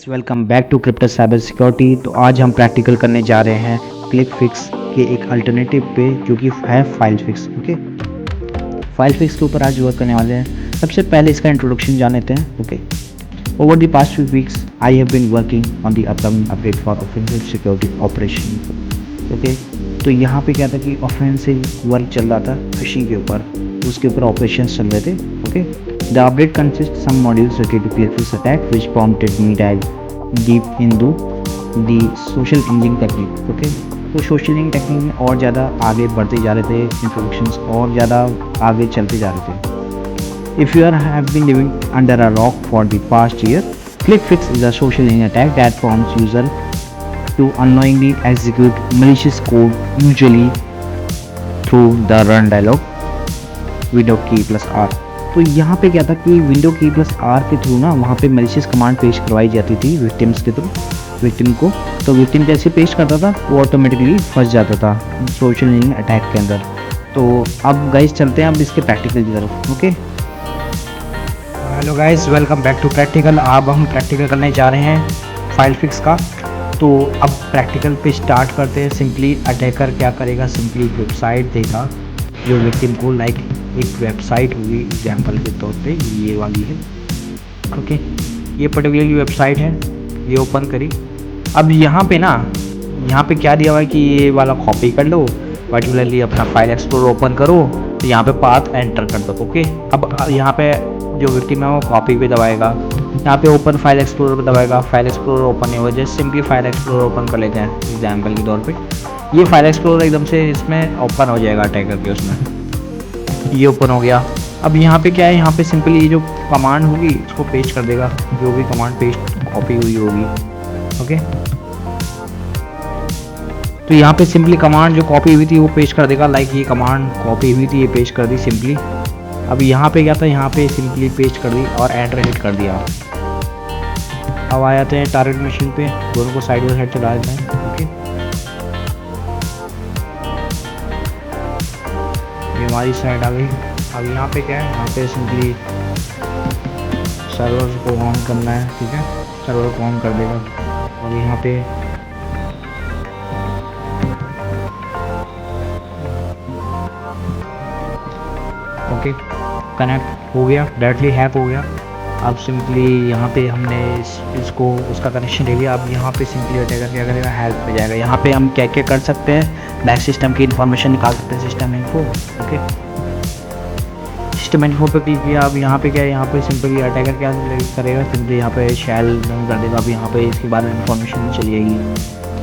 Guys, welcome back to crypto cyber security. तो आज हम प्रैक्टिकल करने जा रहे हैं क्लिक फिक्स के एक अल्टरनेटिव पे जो कि है file fix. Okay, file fix के ऊपर आज वर्क करने वाले हैं। सबसे पहले इसका इंट्रोडक्शन जान लेते हैं। Okay, over the past few weeks I have been working on the upcoming update for offensive security operation. Okay, तो यहाँ पे क्या था कि ऑफेंसिव वर्क चल रहा था फिशिंग के ऊपर, उसके ऊपर ऑपरेशन चल रहे थे। Okay, the update consists some modules related to PFS attack, which prompted me to dive deep into the social engineering technique. Okay, तो सोशल इंजीनियरिंग टेक्निक में और ज़्यादा आगे बढ़ते जा रहे थे, इंट्रोडक्शंस और ज़्यादा आगे चलते जा रहे थे। If you are have been living under a rock for the past year, click fix is a social engineering attack that prompts user to unknowingly execute malicious code, usually through the run dialog window key plus R। तो यहाँ पे क्या था कि window की plus are के through ना वहाँ पे मैलिशियस कमांड पेश करवाई जाती थी विक्टिम्स के थ्रू, विक्टिम को। तो विक्टिम जैसे पेश करता था वो ऑटोमेटिकली फंस जाता था सोशल इंजीनियरिंग अटैक के अंदर। तो अब गाइस चलते हैं अब इसके प्रैक्टिकल की तरफ। Okay, hello guys, welcome back to practical. अब हम प्रैक्टिकल करने जा रहे हैं फाइल फिक्स का। तो अब प्रैक्टिकल पे स्टार्ट करते हैं। सिंपली अटैकर क्या करेगा, सिंपली वेबसाइट देगा जो विक्टिम को, लाइक एक वेबसाइट होगी एग्जाम्पल के तौर पे ये वाली है। ओके, ये पर्टिकुलरली वेबसाइट है, ये ओपन करी। अब यहाँ पे ना, यहाँ पे क्या दिया हुआ है कि ये वाला कॉपी कर लो, पर्टिकुलरली अपना फाइल एक्सप्लोरर ओपन करो, तो यहाँ पे पाथ एंटर कर दो। ओके, अब यहाँ पे जो विक्टिम है वो कॉपी पे दबाएगा, यहाँ पे ओपन फाइल एक्सप्लोरर पे दबाएगा। फाइल एक्सप्लोरर ओपन नहीं होगा, just simply file explorer open कर लेते हैं एग्जाम्पल के तौर पे। ये फाइल एक्सप्लोरर एकदम से इसमें ओपन हो जाएगा अटैकर के, उसमें ये ओपन हो गया। अब यहाँ पे क्या है, यहाँ पे सिंपली ये जो कमांड होगी इसको पेस्ट कर देगा, जो भी कमांड पेस्ट कॉपी हुई होगी। ओके, तो यहाँ पे सिंपली कमांड जो कॉपी हुई थी वो पेस्ट कर देगा, लाइक ये कमांड कॉपी हुई थी, ये पेस्ट कर दी सिंपली। अब यहाँ पे क्या था, यहाँ पे सिंपली पेस्ट कर दी और एंटर हिट कर दिया। अब आ जाते हैं टारगेट मशीन पे, दोनों को साइड बाई साइड चला देते हैं। ओके, ये हमारी साइड आ गई। अब यहाँ पे क्या है, यहाँ पे सिंपली सर्वर को ऑन करना है। ठीक है, सर्वर को ऑन कर देगा और यहाँ पे ओके कनेक्ट हो गया, डायरेक्टली हैक हो गया। अब सिंपली यहाँ पे हमने इसको उसका कनेक्शन ले लिया। अब यहाँ पे सिंपली अटैकर क्या करेगा, हेल्प पे जाएगा। यहाँ पे हम क्या क्या कर सकते हैं, बैक सिस्टम की इन्फॉर्मेशन निकाल सकते हैं, system info. Okay, system info पे क्लिक किया। अब यहाँ पे क्या है, यहाँ पे सिंपली अटैकर क्या करेगा, सिंपली यहाँ पे शेल रन कर देगा। अब यहाँ पे इसके बारे में इन्फॉर्मेशन चली जाएगी,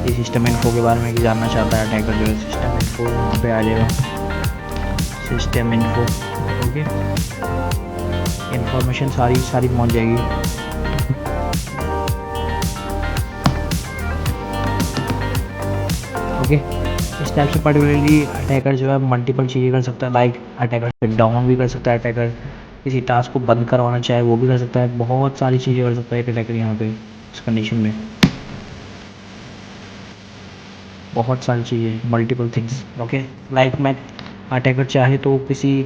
ये सिस्टम इन्फो के बारे में जानना चाहता है अटैकर जो है, सिस्टम इन्फो यहाँ पे आ जाएगा, सिस्टम इन्फो। ओके, इन्फॉर्मेशन सारी पहुँच जाएगी। ओके, इस टाइप से पर्टिकुलरली अटैकर जो है मल्टीपल चीज़ें कर सकता है, लाइक अटैकर शट डाउन भी कर सकता है, अटैकर किसी टास्क को बंद करवाना चाहे वो भी कर सकता है, बहुत सारी चीज़ें कर सकता है एक अटैकर यहाँ पे इस कंडीशन में, बहुत सारी चीज़ें, मल्टीपल थिंग्स। ओके, लाइक मैं अटैकर चाहे तो किसी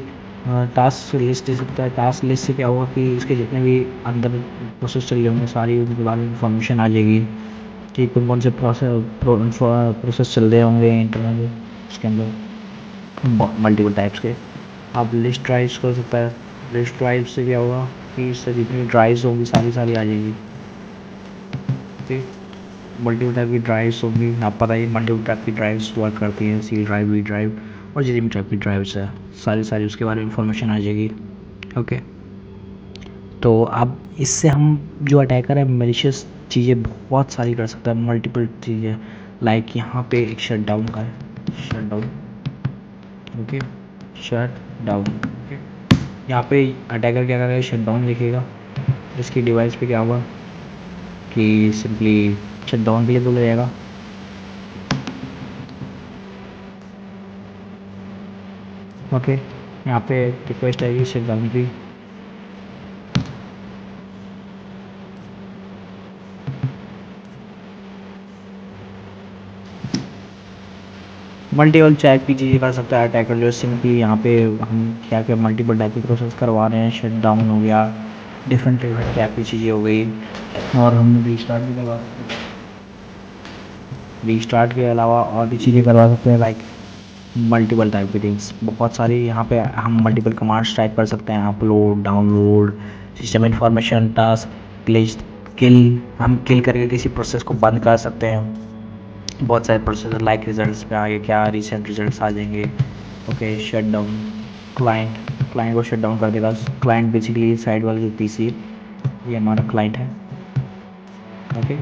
टास्क लिस्ट दे सकता है। टास्क लिस्ट से क्या होगा कि इसके जितने भी अंदर प्रोसेस चल रहे होंगे सारी उनके बारे में इंफॉर्मेशन आ जाएगी कि कौन कौन से प्रोसेस चल रहे होंगे इंटरनल उसके अंदर, मल्टीपल टाइप्स के। आप लिस्ट ड्राइव्स कर सकता है। लिस्ट ड्राइव से क्या होगा कि इससे जितनी ड्राइव्स होंगी सारी आ जाएगी। ठीक, मल्टीपल टाइप की ड्राइव्स होंगी, आप पता ही मल्टीपल टाइप की ड्राइव्स वर्क करती हैं, सी ड्राइव, वी ड्राइव और जितनी भी टाइप की ड्राइव्स है सारी उसके बारे में इंफॉर्मेशन आ जाएगी। ओके, तो अब इससे हम जो अटैकर है मैलिशियस चीज़ें बहुत सारी कर सकता है, मल्टीपल चीज़ें, लाइक यहाँ पे एक शट डाउन का है, shut down. Okay, shut down. Okay, यहाँ पे अटैकर क्या करेगा, शट डाउन लिखेगा, इसकी डिवाइस पे क्या होगा कि सिंपली शट डाउन के लिए तो ले जाएगा। ओके, यहाँ पे रिक्वेस्ट आएगी शट डाउन की। मल्टीपल टाइप की चीज़ें कर सकता है अटैकर जो सिंपली यहाँ पे हम क्या क्या मल्टीपल टाइप की प्रोसेस करवा रहे हैं, शट डाउन हो गया, डिफरेंट डिफरेंट टाइप की चीज़ें हो गई। और हम रीस्टार्ट भी करवा सकते हैं। रीस्टार्ट के अलावा और भी चीज़ें करवा सकते हैं, लाइक मल्टीपल टाइप की थिंग्स बहुत सारी। यहाँ पे हम मल्टीपल कमांड्स टाइप कर सकते हैं, upload, download, system information, task list, kill. हम किल करके किसी प्रोसेस को बंद कर सकते हैं। बहुत सारे प्रोसेसर लाइक रिजल्ट्स पे आगे क्या रिसेंट रिजल्ट्स आ जाएंगे। Okay, shut down client, client को शट डाउन कर देगा। क्लाइंट बेसिकली साइड वाला जो पीसी, ये हमारा क्लाइंट है। ओके,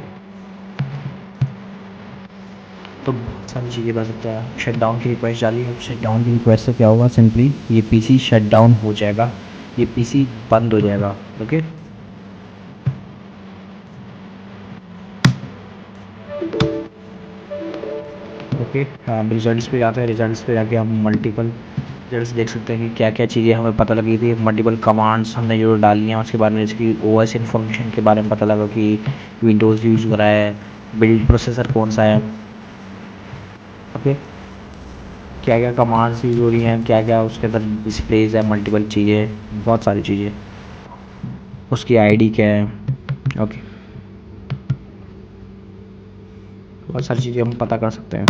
तो बहुत सारी चीज़ें कर सकते हैं। शट डाउन की रिक्वेस्ट डाली है, शट डाउन की रिक्वेस्ट से क्या होगा, सिंपली ये पीसी शट डाउन हो जाएगा, ये पीसी बंद हो जाएगा। ओके, ओके, रिजल्ट्स पे जाते हैं। रिजल्ट्स पे जाके हम मल्टीपल रिजल्ट्स देख सकते हैं कि क्या क्या चीज़ें हमें पता लगी थी। मल्टीपल कमांड्स हमने जो डाली हैं उसके बारे में, इसकी ओएस इन्फॉर्मेशन के बारे में पता लगा कि विंडोज़ यूज़ हो रहा है, बिल्ड प्रोसेसर कौन सा है। ओके, क्या क्या कमांड्स यूज हो रही हैं, क्या क्या उसके अंदर डिस्प्लेज है, मल्टीपल चीज़ें, बहुत सारी चीज़ें, उसकी आईडी क्या है। ओके, बहुत सारी चीज़ें हम पता कर सकते हैं।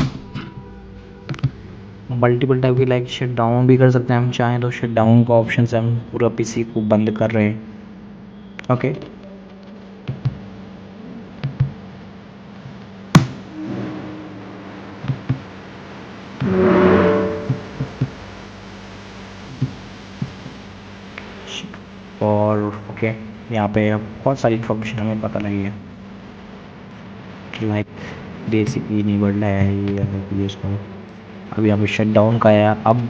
मल्टीपल टाइप की, लाइक शट डाउन भी कर सकते हैं हम चाहें तो। शट डाउन का ऑप्शन से हम पूरा पीसी को बंद कर रहे हैं। ओके, और ओके, यहाँ पे बहुत सारी इन्फॉर्मेशन हमें पता लगी है, लाइक बेसिकली इनेबल्ड है ये उसको। अभी यहाँ पे शट डाउन का है। अब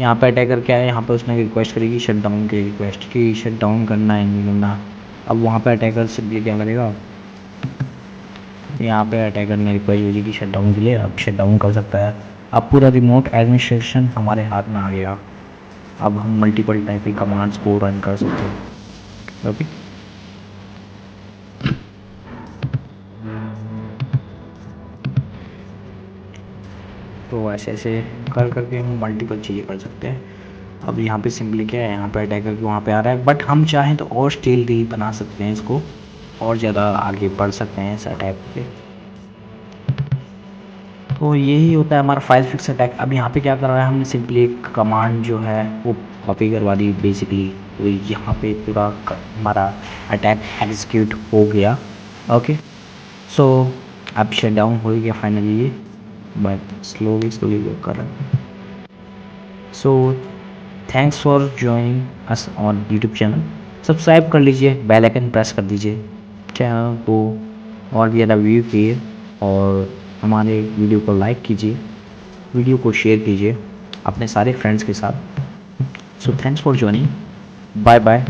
यहाँ पे अटैकर क्या है, यहाँ पे उसने रिक्वेस्ट करी कि शट डाउन की रिक्वेस्ट की, शट डाउन करना है नहीं करना। अब वहाँ पे अटैकर सिंपली क्या करेगा, यहाँ पे अटैकर ने रिक्वेस्ट भेजी कि शट डाउन के लिए, अब शट डाउन कर सकता है। अब पूरा रिमोट एडमिनिस्ट्रेशन हमारे हाथ में आ गया। अब हम मल्टीपल टाइप की कमांड्स को रन कर सकते हैं। ओके, तो ऐसे ऐसे कर करके हम मल्टीपल चीज़ें कर सकते हैं। अब यहाँ पे सिंपली क्या है, यहाँ पे अटैकर के वहाँ पे आ रहा है, बट हम चाहें तो और स्टील बना सकते हैं इसको, और ज़्यादा आगे बढ़ सकते हैं इस अटैक पे। तो यही होता है हमारा फाइल फिक्स अटैक। अब यहाँ पे क्या कर रहा है, हमने सिंपली एक कमांड जो है वो कॉपी करवा दी बेसिकली। तो यहाँ पे पूरा हमारा अटैक एग्जीक्यूट हो गया। ओके, सो अब शट डाउन हो गया फाइनली ये, बट स्लोली स्लोली वर्क कर रहा है। सो thanks for joining us on YouTube channel. Subscribe कर लीजिए, बेल आइकन प्रेस कर दीजिए चैनल को, और भी ज़्यादा व्यू किए, और हमारे वीडियो को लाइक कीजिए, वीडियो को शेयर कीजिए अपने सारे फ्रेंड्स के साथ। So thanks for joining, bye bye.